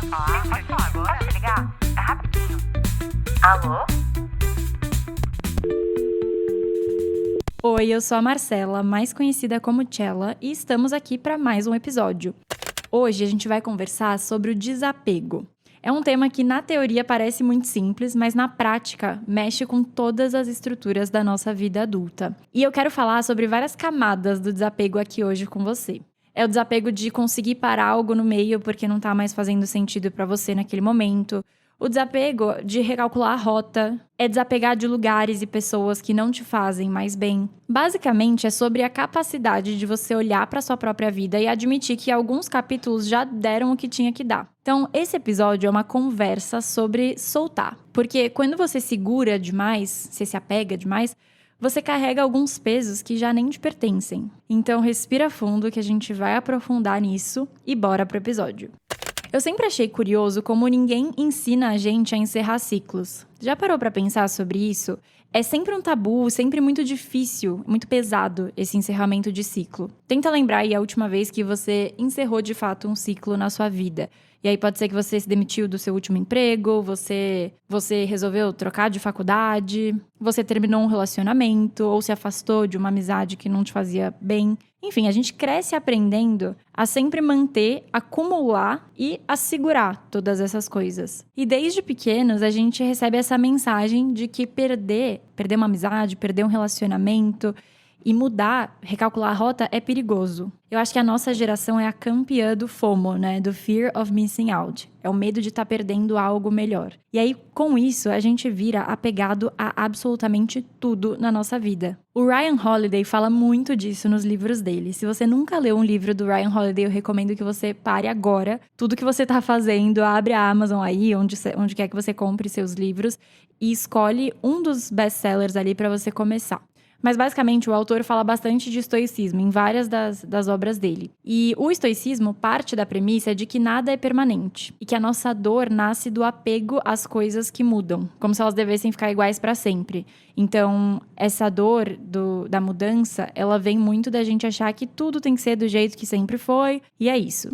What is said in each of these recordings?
querendo falar? Pode falar agora. Pode ligar? É rapidinho. Alô? Oi, eu sou a Marcela, mais conhecida como Chela, e estamos aqui para mais um episódio. Hoje a gente vai conversar sobre o desapego. É um tema que na teoria parece muito simples, mas na prática mexe com todas as estruturas da nossa vida adulta. E eu quero falar sobre várias camadas do desapego aqui hoje com você. É o desapego de conseguir parar algo no meio porque não tá mais fazendo sentido para você naquele momento. O desapego de recalcular a rota, é desapegar de lugares e pessoas que não te fazem mais bem. Basicamente, é sobre a capacidade de você olhar para sua própria vida e admitir que alguns capítulos já deram o que tinha que dar. Então, esse episódio é uma conversa sobre soltar. Porque quando você segura demais, você se apega demais, você carrega alguns pesos que já nem te pertencem. Então, respira fundo que a gente vai aprofundar nisso e bora pro episódio. Eu sempre achei curioso como ninguém ensina a gente a encerrar ciclos. Já parou pra pensar sobre isso? É sempre um tabu, sempre muito difícil, muito pesado esse encerramento de ciclo. Tenta lembrar aí a última vez que você encerrou de fato um ciclo na sua vida. E aí pode ser que você se demitiu do seu último emprego, você resolveu trocar de faculdade, você terminou um relacionamento ou se afastou de uma amizade que não te fazia bem. Enfim, a gente cresce aprendendo a sempre manter, acumular e assegurar todas essas coisas. E desde pequenos a gente recebe essa mensagem de que perder uma amizade, perder um relacionamento e mudar, recalcular a rota é perigoso. Eu acho que a nossa geração é a campeã do FOMO, né? Do Fear of Missing Out. É o medo de estar perdendo algo melhor. E aí, com isso, a gente vira apegado a absolutamente tudo na nossa vida. O Ryan Holiday fala muito disso nos livros dele. Se você nunca leu um livro do Ryan Holiday, eu recomendo que você pare agora. Tudo que você está fazendo, abre a Amazon aí, onde quer que você compre seus livros, e escolhe um dos best-sellers ali para você começar. Mas, basicamente, o autor fala bastante de estoicismo em várias das obras dele. E o estoicismo parte da premissa de que nada é permanente e que a nossa dor nasce do apego às coisas que mudam, como se elas devessem ficar iguais para sempre. Então, essa dor da mudança, ela vem muito da gente achar que tudo tem que ser do jeito que sempre foi, e é isso.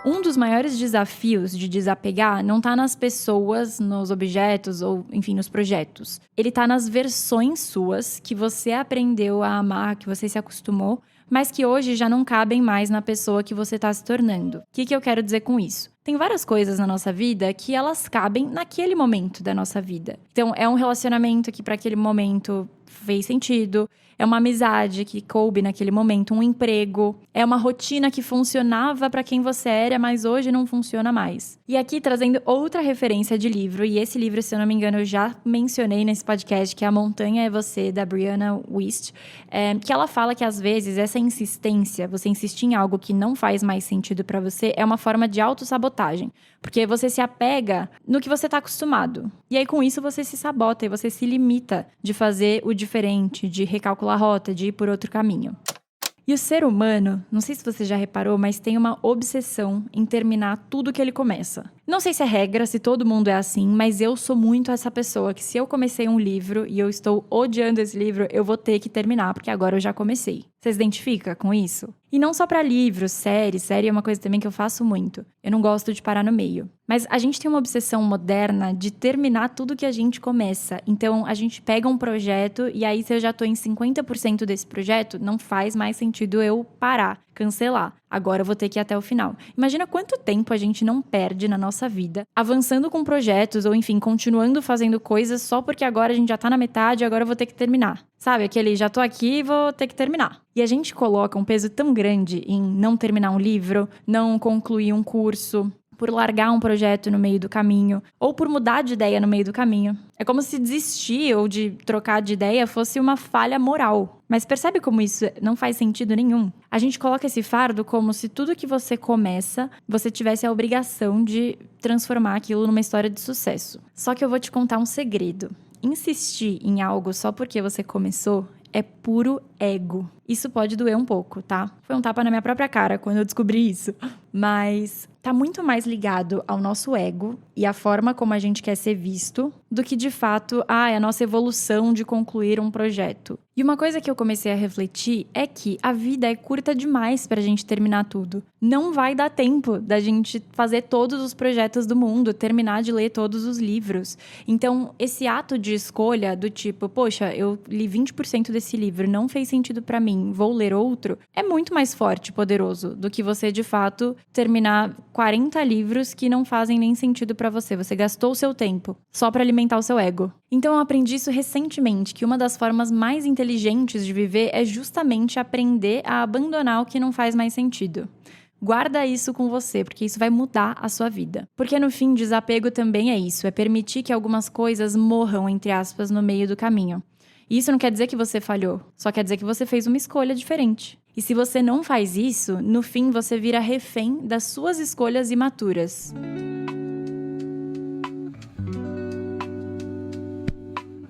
Um dos maiores desafios de desapegar não está nas pessoas, nos objetos ou, enfim, nos projetos. Ele está nas versões suas que você aprendeu a amar, que você se acostumou, mas que hoje já não cabem mais na pessoa que você está se tornando. O que eu quero dizer com isso? Tem várias coisas na nossa vida que elas cabem naquele momento da nossa vida. Então, é um relacionamento que para aquele momento fez sentido, é uma amizade que coube naquele momento, um emprego, é uma rotina que funcionava para quem você era, mas hoje não funciona mais. E aqui trazendo outra referência de livro, e esse livro, se eu não me engano, eu já mencionei nesse podcast, que é A Montanha é Você, da Brianna Wiest, que ela fala que às vezes essa insistência, você insistir em algo que não faz mais sentido para você, é uma forma de autossabotagem. Porque você se apega no que você está acostumado. E aí, com isso, você se sabota e você se limita de fazer o diferente, de recalcular a rota, de ir por outro caminho. E o ser humano, não sei se você já reparou, mas tem uma obsessão em terminar tudo que ele começa. Não sei se é regra, se todo mundo é assim, mas eu sou muito essa pessoa que se eu comecei um livro e eu estou odiando esse livro, eu vou ter que terminar, porque agora eu já comecei. Você se identifica com isso? E não só pra livros, série é uma coisa também que eu faço muito. Eu não gosto de parar no meio. Mas a gente tem uma obsessão moderna de terminar tudo que a gente começa. Então, a gente pega um projeto e aí se eu já tô em 50% desse projeto, não faz mais sentido eu parar, cancelar. Agora eu vou ter que ir até o final. Imagina quanto tempo a gente não perde na nossa vida avançando com projetos ou, enfim, continuando fazendo coisas só porque agora a gente já tá na metade e agora eu vou ter que terminar. Sabe, aquele já tô aqui e vou ter que terminar. E a gente coloca um peso tão grande em não terminar um livro, não concluir um curso, por largar um projeto no meio do caminho, ou por mudar de ideia no meio do caminho. É como se desistir ou de trocar de ideia fosse uma falha moral. Mas percebe como isso não faz sentido nenhum? A gente coloca esse fardo como se tudo que você começa, você tivesse a obrigação de transformar aquilo numa história de sucesso. Só que eu vou te contar um segredo. Insistir em algo só porque você começou é puro ego. Isso pode doer um pouco, tá? Foi um tapa na minha própria cara quando eu descobri isso. mas tá muito mais ligado ao nosso ego e à forma como a gente quer ser visto do que, de fato, é a nossa evolução de concluir um projeto. E uma coisa que eu comecei a refletir é que a vida é curta demais pra gente terminar tudo. Não vai dar tempo da gente fazer todos os projetos do mundo, terminar de ler todos os livros. Então, esse ato de escolha do tipo, poxa, eu li 20% desse livro, não fez sentido pra mim, vou ler outro, é muito mais forte e poderoso do que você, de fato, terminar 40 livros que não fazem nem sentido pra você. Você gastou o seu tempo só pra alimentar o seu ego. Então eu aprendi isso recentemente, que uma das formas mais inteligentes de viver é justamente aprender a abandonar o que não faz mais sentido. Guarda isso com você, porque isso vai mudar a sua vida. Porque no fim, desapego também é isso, é permitir que algumas coisas morram, entre aspas, no meio do caminho. E isso não quer dizer que você falhou, só quer dizer que você fez uma escolha diferente. E se você não faz isso, no fim você vira refém das suas escolhas imaturas.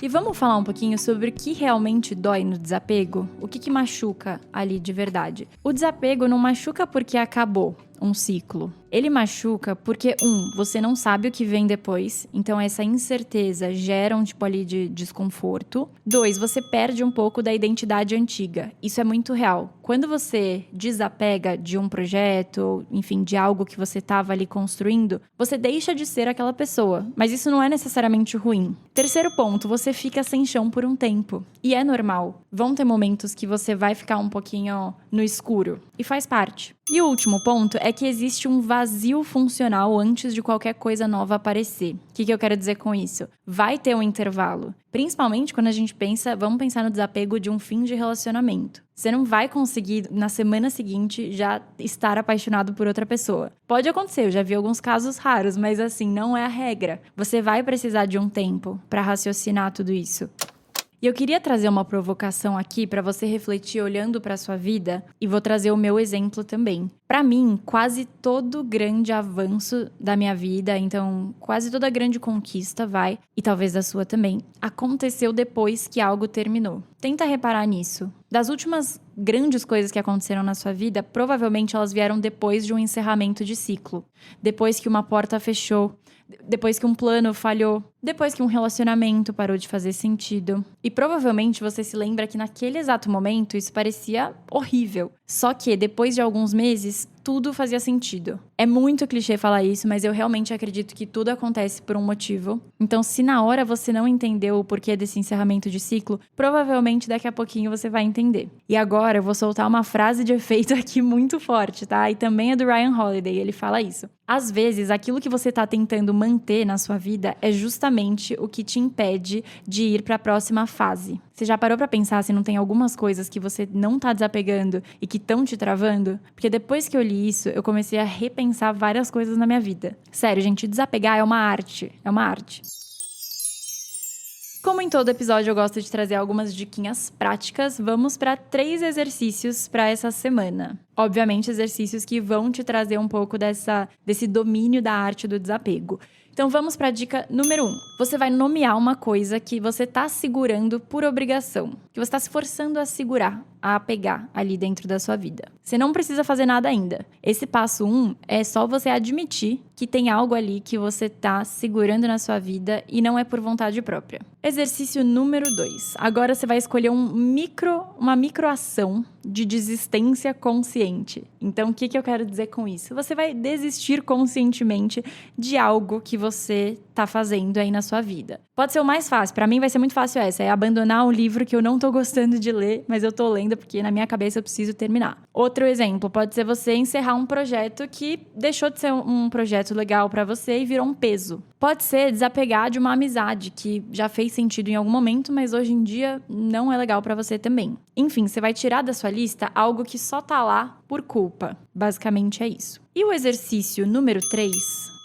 E vamos falar um pouquinho sobre o que realmente dói no desapego? O que machuca ali de verdade? O desapego não machuca porque acabou um ciclo. Ele machuca porque, você não sabe o que vem depois, então essa incerteza gera um tipo ali de desconforto. 2, você perde um pouco da identidade antiga. Isso é muito real. Quando você desapega de um projeto, enfim, de algo que você estava ali construindo, você deixa de ser aquela pessoa, mas isso não é necessariamente ruim. 3º ponto, você fica sem chão por um tempo. E é normal. Vão ter momentos que você vai ficar um pouquinho no escuro, e faz parte. E o último ponto é que existe um vazio funcional antes de qualquer coisa nova aparecer. O que eu quero dizer com isso? Vai ter um intervalo. Principalmente quando a gente vamos pensar no desapego de um fim de relacionamento. Você não vai conseguir, na semana seguinte, já estar apaixonado por outra pessoa. Pode acontecer, eu já vi alguns casos raros, mas assim, não é a regra. Você vai precisar de um tempo para raciocinar tudo isso. E eu queria trazer uma provocação aqui para você refletir olhando para a sua vida, e vou trazer o meu exemplo também. Para mim, quase todo grande avanço da minha vida, então quase toda grande conquista e talvez da sua também, aconteceu depois que algo terminou. Tenta reparar nisso. Das últimas grandes coisas que aconteceram na sua vida, provavelmente elas vieram depois de um encerramento de ciclo. Depois que uma porta fechou. Depois que um plano falhou, depois que um relacionamento parou de fazer sentido. E provavelmente você se lembra que naquele exato momento isso parecia horrível. Só que depois de alguns meses, tudo fazia sentido. É muito clichê falar isso, mas eu realmente acredito que tudo acontece por um motivo. Então, se na hora você não entendeu o porquê desse encerramento de ciclo, provavelmente daqui a pouquinho você vai entender. E agora eu vou soltar uma frase de efeito aqui muito forte, tá? E também é do Ryan Holiday, ele fala isso. Às vezes, aquilo que você tá tentando manter na sua vida é justamente o que te impede de ir para a próxima fase. Você já parou pra pensar se não tem algumas coisas que você não tá desapegando e que estão te travando? Porque depois que eu li isso, eu comecei a repensar várias coisas na minha vida. Sério, gente, desapegar é uma arte. É uma arte. Como em todo episódio eu gosto de trazer algumas diquinhas práticas, vamos para 3 exercícios para essa semana. Obviamente, exercícios que vão te trazer um pouco desse domínio da arte do desapego. Então vamos para a dica número 1. Você vai nomear uma coisa que você está segurando por obrigação, que você está se forçando a segurar, a pegar ali dentro da sua vida. Você não precisa fazer nada ainda. Esse passo 1 é só você admitir que tem algo ali que você está segurando na sua vida e não é por vontade própria. Exercício número 2. Agora você vai escolher uma microação de desistência consciente. Então, o que eu quero dizer com isso? Você vai desistir conscientemente de algo que você tá fazendo aí na sua vida. Pode ser o mais fácil, pra mim vai ser muito fácil é abandonar um livro que eu não tô gostando de ler, mas eu tô lendo porque na minha cabeça eu preciso terminar. Outro exemplo, pode ser você encerrar um projeto que deixou de ser um projeto legal pra você e virou um peso. Pode ser desapegar de uma amizade que já fez sentido em algum momento, mas hoje em dia não é legal pra você também. Enfim, você vai tirar da sua lista algo que só tá lá por culpa. Basicamente é isso. E o exercício número 3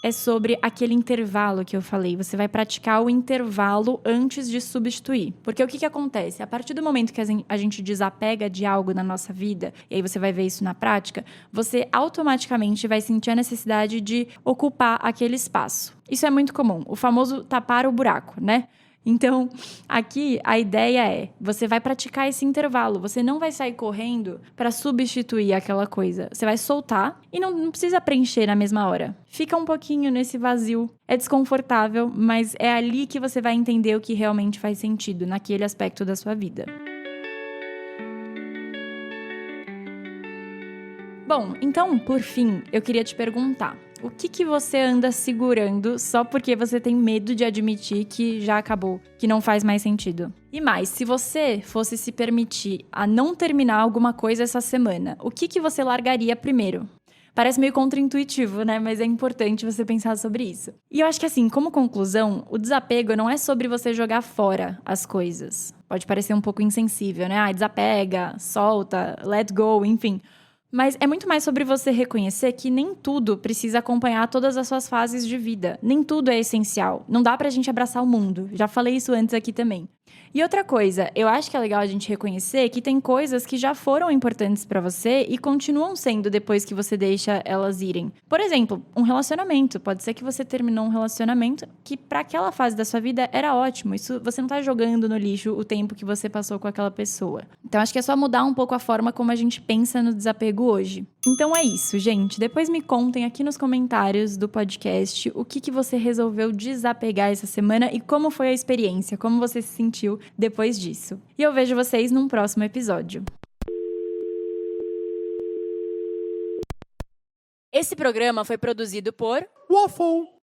é sobre aquele intervalo que eu falei. Você vai praticar o intervalo antes de substituir. Porque o que acontece? A partir do momento que a gente desapega de algo na nossa vida, e aí você vai ver isso na prática, você automaticamente vai sentir a necessidade de ocupar aquele espaço. Isso é muito comum. O famoso tapar o buraco, né? Então, aqui a ideia é, você vai praticar esse intervalo, você não vai sair correndo para substituir aquela coisa. Você vai soltar e não precisa preencher na mesma hora. Fica um pouquinho nesse vazio. É desconfortável, mas é ali que você vai entender o que realmente faz sentido naquele aspecto da sua vida. Bom, então, por fim, eu queria te perguntar. O que você anda segurando só porque você tem medo de admitir que já acabou, que não faz mais sentido? E mais, se você fosse se permitir a não terminar alguma coisa essa semana, o que você largaria primeiro? Parece meio contraintuitivo, né? Mas é importante você pensar sobre isso. E eu acho que assim, como conclusão, o desapego não é sobre você jogar fora as coisas. Pode parecer um pouco insensível, né? Desapega, solta, let go, enfim. Mas é muito mais sobre você reconhecer que nem tudo precisa acompanhar todas as suas fases de vida. Nem tudo é essencial. Não dá pra gente abraçar o mundo. Já falei isso antes aqui também. E outra coisa, eu acho que é legal a gente reconhecer que tem coisas que já foram importantes pra você e continuam sendo depois que você deixa elas irem. Por exemplo, um relacionamento. Pode ser que você terminou um relacionamento que pra aquela fase da sua vida era ótimo. Isso, você não tá jogando no lixo o tempo que você passou com aquela pessoa. Então acho que é só mudar um pouco a forma como a gente pensa no desapego hoje. Então é isso, gente. Depois me contem aqui nos comentários do podcast o que você resolveu desapegar essa semana e como foi a experiência, como você se sentiu depois disso. E eu vejo vocês num próximo episódio. Esse programa foi produzido por Waffle.